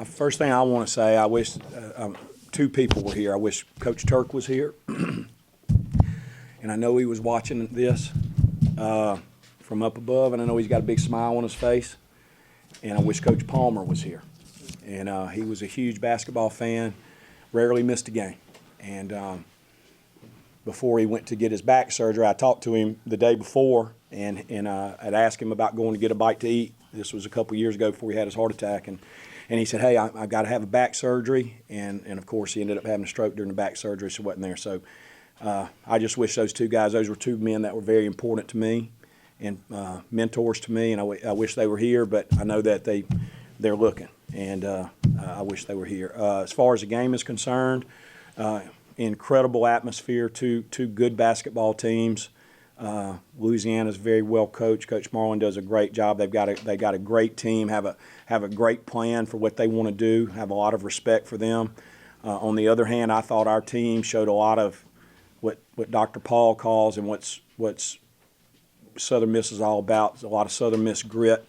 First thing I want to say, I wish two people were here. I wish Coach Turk was here, and I know he was watching this from up above, and I know he's got a big smile on his face. And I wish Coach Palmer was here. And he was a huge basketball fan, rarely missed a game. And before he went to get his back surgery, I talked to him the day before, and I'd asked him about going to get a bite to eat. This was a couple years ago before he had his heart attack. And he said, hey, I've got to have a back surgery. And of course, he ended up having a stroke during the back surgery, so he wasn't there. So I just wish those two guys, those were two men that were very important to me and mentors to me. And I wish they were here, but I know that they're looking. And I wish they were here. As far as the game is concerned, incredible atmosphere, two good basketball teams. Louisiana's very well coached. Coach Marlin does a great job. They got a great team, have a great plan for what they want to do, have a lot of respect for them. On the other hand, I thought our team showed a lot of what Dr. Paul calls and what's Southern Miss is all about. It's a lot of Southern Miss grit,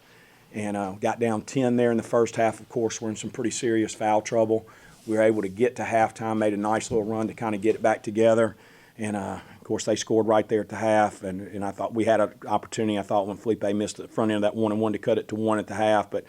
and got down 10 there in the first half. Of course, we're in some pretty serious foul trouble. We were able to get to halftime, made a nice little run to kind of get it back together. And, of course, they scored right there at the half. And I thought we had an opportunity, I thought, when Felipe missed the front end of that 1-and-1 to cut it to 1 at the half. But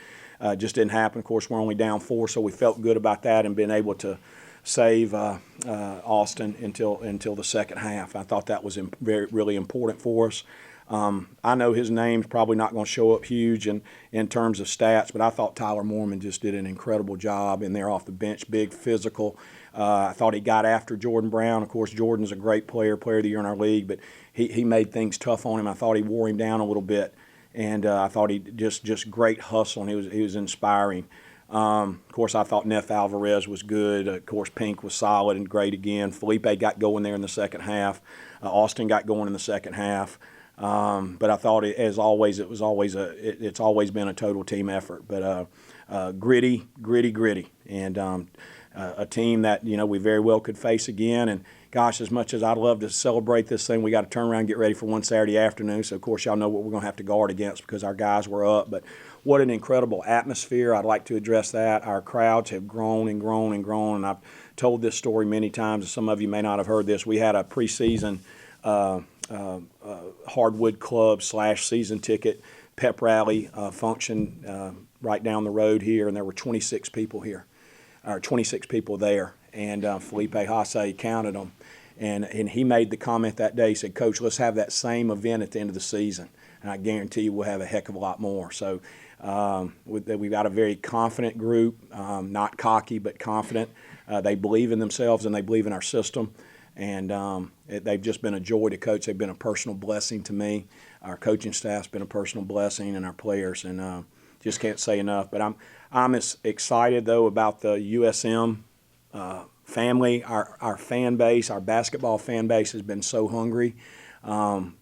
just didn't happen. Of course, we're only down 4, so we felt good about that and being able to save Austin until the second half. I thought that was really important for us. I know his name's probably not going to show up huge in terms of stats, but I thought Tyler Mormon just did an incredible job in there off the bench, big, physical. I thought he got after Jordan Brown. Of course, Jordan's a great player of the year in our league, but he made things tough on him. I thought he wore him down a little bit, and I thought he just great hustle, and he was inspiring. Of course, I thought Neff Alvarez was good. Of course, Pink was solid and great again. Felipe got going there in the second half. Austin got going in the second half. But I thought, as always, it's always been a total team effort. But gritty, and a team that we very well could face again. And gosh, as much as I'd love to celebrate this thing, we got to turn around and get ready for one Saturday afternoon. So of course, y'all know what we're going to have to guard against because our guys were up. But what an incredible atmosphere! I'd like to address that. Our crowds have grown and grown and grown, and I've told this story many times. Some of you may not have heard this. We had a preseason Hardwood Club / season ticket pep rally function right down the road here, and there were 26 people here, or 26 people there, and Felipe Haase counted them, and he made the comment that day. He said, "Coach, let's have that same event at the end of the season, and I guarantee you we'll have a heck of a lot more." So we've got a very confident group, not cocky but confident. They believe in themselves and they believe in our system. And they've just been a joy to coach. They've been a personal blessing to me. Our coaching staff's been a personal blessing, and our players. And just can't say enough. But I'm as excited though about the USM family. Our fan base, our basketball fan base, has been so hungry.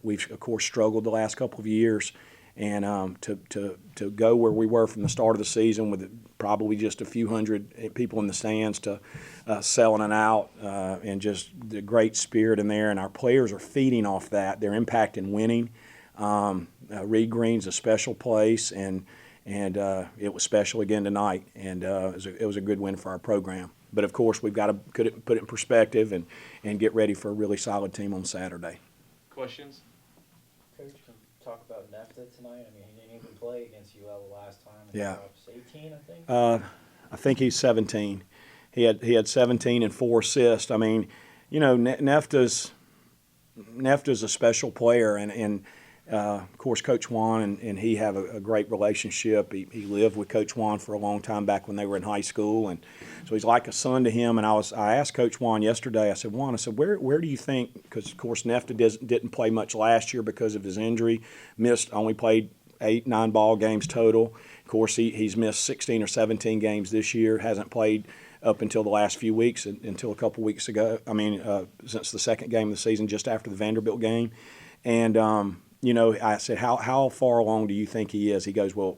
We've of course struggled the last couple of years, and to go where we were from the start of the season with probably just a few hundred people in the stands to selling it out, and just the great spirit in there. And our players are feeding off that. Their impact in winning. Reed Green's a special place, and it was special again tonight. And it was a good win for our program. But of course, we've got to put it in perspective and get ready for a really solid team on Saturday. Questions? Coach, can you talk about Nefta tonight? I mean, he didn't even play against UL the last time. Yeah. 18, I think. I think he's 17. He had 17 and 4 assists. I mean, Nefta's a special player, and of course, Coach Juan and he have a great relationship. He lived with Coach Juan for a long time back when they were in high school, and so he's like a son to him. And I asked Coach Juan yesterday. I said, Juan, where do you think? Because of course, Nefta didn't play much last year because of his injury. Only played 8-9 ball games total. Of course, he's missed 16 or 17 games this year. Hasn't played up until the last few weeks, until a couple weeks ago. I mean, since the second game of the season, just after the Vanderbilt game. And I said, how far along do you think he is? He goes, well,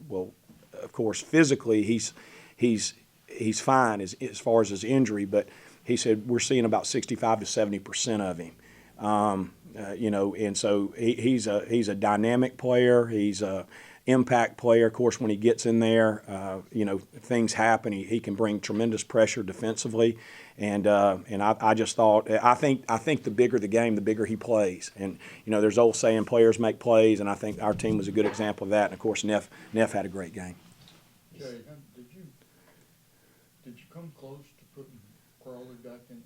of course, physically he's fine as far as his injury, but he said we're seeing about 65 to 70% of him. And so he's a dynamic player. He's impact player. Of course, when he gets in there, things happen. He can bring tremendous pressure defensively, and I just thought I think the bigger the game, the bigger he plays. And there's old saying, players make plays, and I think our team was a good example of that. And of course, Neff had a great game. Jay, did you come close to putting Crawley back in?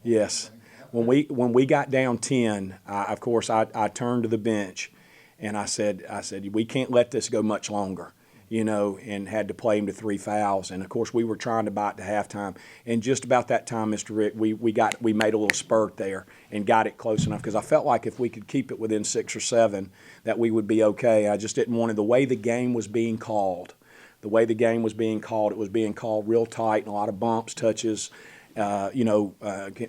Yes. When we got down 10, of course, I turned to the bench, and I said, we can't let this go much longer, and had to play him to 3 fouls. And of course, we were trying to bite to halftime. And just about that time, Mr. Rick, we made a little spurt there and got it close enough, because I felt like if we could keep it within 6 or 7, that we would be okay. I just didn't want it. The way the game was being called, it was being called real tight, and a lot of bumps, touches. Of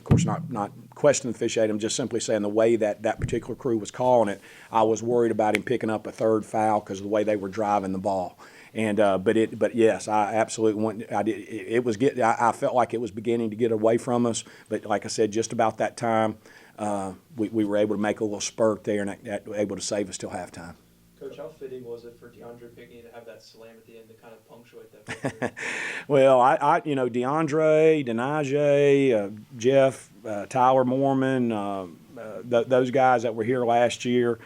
course, not questioning the officiating. I'm just simply saying the way that particular crew was calling it, I was worried about him picking up a 3rd foul because of the way they were driving the ball. And but yes, I absolutely want. I did. It was get. I felt like it was beginning to get away from us. But like I said, just about that time, we were able to make a little spurt there, and that able to save us till halftime. Coach, how fitting was it for DeAndre Pinkney to have that slam at the end to kind of punctuate that victory? Well, DeAndre, Denaje, Jeff, Tyler Mormon, those guys that were here last year,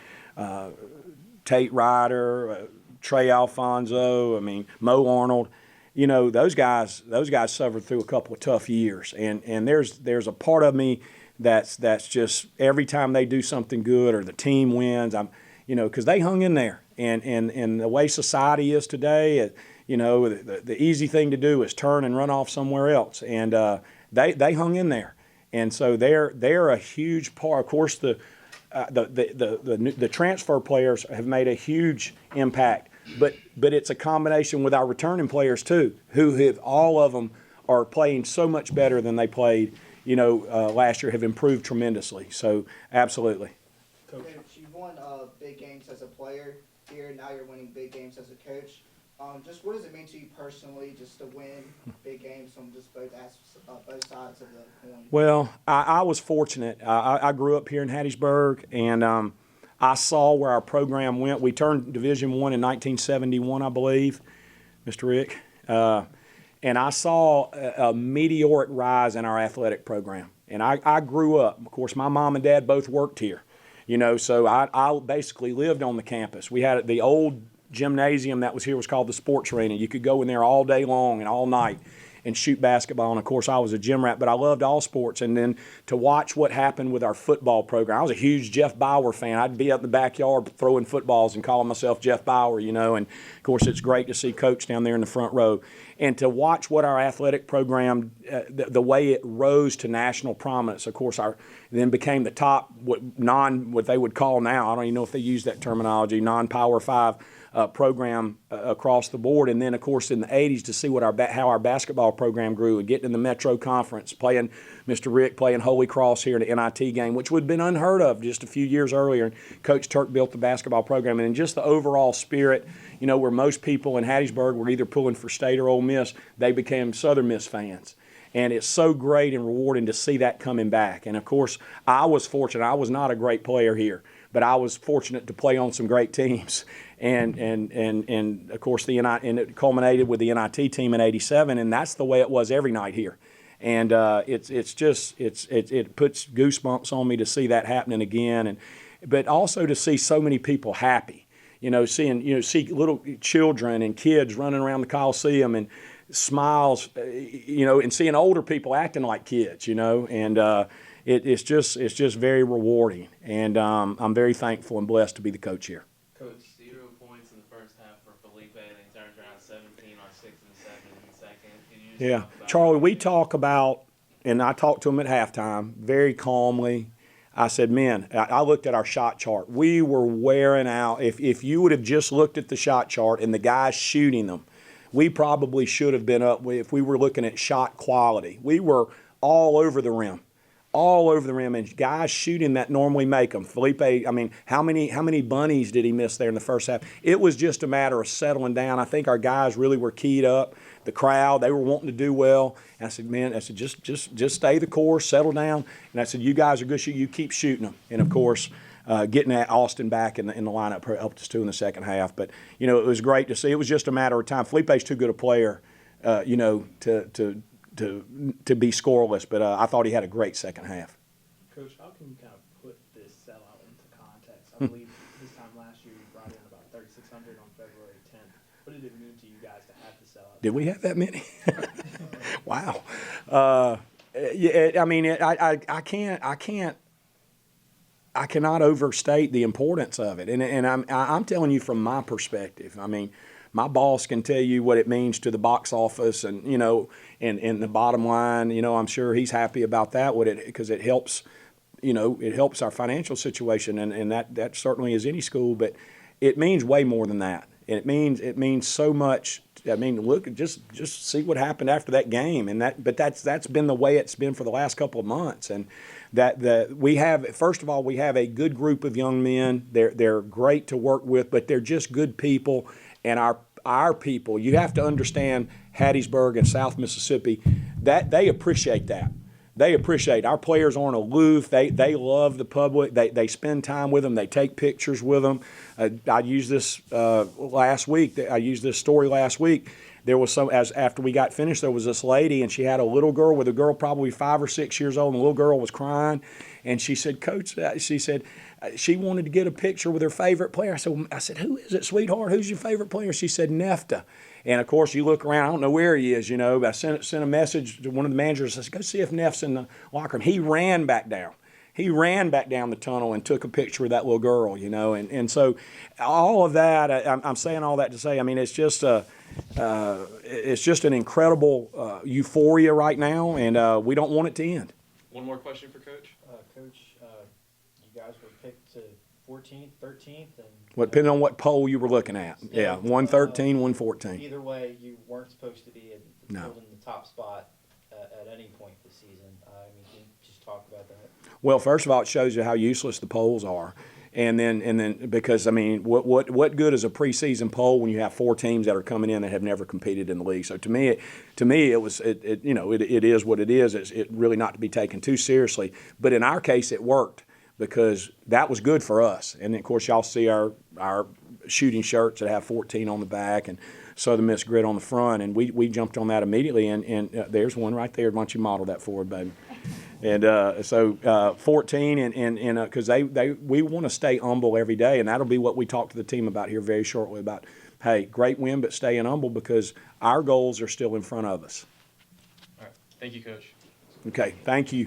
Tate Ryder, Trey Alfonso, Mo Arnold, those guys suffered through a couple of tough years, and there's a part of me that's just every time they do something good or the team wins, because they hung in there, and the way society is today, the easy thing to do is turn and run off somewhere else, and they hung in there, and so they're a huge part. Of course, the transfer players have made a huge impact, but it's a combination with our returning players too, who have all of them are playing so much better than they played, last year, have improved tremendously. So absolutely. Coach, you've won big games as a player here. Now you're winning big games as a coach. Just what does it mean to you personally, just to win big games from just both sides of the coin? Well, I was fortunate. I grew up here in Hattiesburg, and I saw where our program went. We turned Division I in 1971, I believe, Mr. Rick. And I saw a meteoric rise in our athletic program. And I grew up. Of course, my mom and dad both worked here. So I basically lived on the campus. We had the old gymnasium that was here was called the sports arena. You could go in there all day long and all night and shoot basketball. And, of course, I was a gym rat, but I loved all sports. And then to watch what happened with our football program. I was a huge Jeff Bauer fan. I'd be up in the backyard throwing footballs and calling myself Jeff Bauer, And, of course, it's great to see Coach down there in the front row. And to watch what our athletic program, the way it rose to national prominence, of course, then became the top, what they would call now, I don't even know if they use that terminology, non-Power 5 program across the board. And then, of course, in the 80s to see how our basketball program grew and getting in the Metro Conference, playing Mr. Rick, playing Holy Cross here in the NIT game, which would have been unheard of just a few years earlier. And Coach Turk built the basketball program. And just the overall spirit, where most people in Hattiesburg were either pulling for State or Ole Miss, they became Southern Miss fans. And it's so great and rewarding to see that coming back. And, of course, I was fortunate. I was not a great player here, but I was fortunate to play on some great teams. And of course, and it culminated with the NIT team in '87, and that's the way it was every night here. And it puts goosebumps on me to see that happening again, but also to see so many people happy. See little children and kids running around the Coliseum and smiles, and seeing older people acting like kids, and it's just very rewarding. And I'm very thankful and blessed to be the coach here. Coach, 0 points in the first half for Felipe, then he turns around 17 on 6 and 7 in the second. Can you just talk about Charlie, we talk about, and I talked to him at halftime very calmly. I said, men, I looked at our shot chart. We were wearing out. If you would have just looked at the shot chart and the guys shooting them, we probably should have been up if we were looking at shot quality. We were all over the rim. And guys shooting that normally make them. Felipe, how many bunnies did he miss there in the first half? It was just a matter of settling down. I think our guys really were keyed up. The crowd, they were wanting to do well. And I said, just stay the course, settle down. And I said, you guys are good shooters. You keep shooting them. And, of course, getting that Austin back in the lineup helped us too in the second half. But it was great to see. It was just a matter of time. Felipe's too good a player, to be scoreless. But I thought he had a great second half. Coach, how can you kind of put this sellout into context? I believe this time last year you brought in about 3,600 on February 10th. What did it mean to you guys to have the sellout? Did we have that many? Wow. I cannot overstate the importance of it. And I'm telling you from my perspective. I mean, my boss can tell you what it means to the box office and, and the bottom line. I'm sure he's happy about that because it helps, it helps our financial situation. And that certainly is any school, but it means way more than that. And it means so much. I mean, look, just see what happened after that game, but that's been the way it's been for the last couple of months. And we have, first of all, we have a good group of young men. They're great to work with, but they're just good people. And our people, you have to understand Hattiesburg and South Mississippi, that they appreciate that. They appreciate our players aren't aloof. They love the public. They spend time with them. They take pictures with them. I used this last week. I used this story last week. There was after we got finished, there was this lady, and she had a little girl with a girl probably 5 or 6 years old, and the little girl was crying. And she said, Coach, she said she wanted to get a picture with her favorite player. I said, who is it, sweetheart? Who's your favorite player? She said, Nefta. And, of course, you look around. I don't know where he is, but I sent a message to one of the managers. I said, go see if Neff's in the locker room. He ran back down. He ran back down the tunnel and took a picture of that little girl, And so all of that, I'm saying all that to say, I mean, it's just an incredible euphoria right now, and we don't want it to end. One more question for Coach. Coach, you guys were picked to 14th, 13th, and Depending on what poll you were looking at. Yeah, 113, 114. either way, you weren't supposed to be in No. holding the top spot at any point this season. Can you just talk about that? Well, first of all, it shows you how useless the polls are. And then because, I mean, what good is a preseason poll when you have 4 teams that are coming in that have never competed in the league? So to me, it is what it is. It's really not to be taken too seriously. But in our case, it worked because that was good for us. And of course, y'all see our shooting shirts that have 14 on the back and Southern Miss grid on the front, and we jumped on that immediately. And there's one right there. Why don't you model that forward, baby? And so 14, and because we want to stay humble every day, and that'll be what we talk to the team about here very shortly about, hey, great win, but staying humble because our goals are still in front of us. All right. Thank you, Coach. Okay, thank you.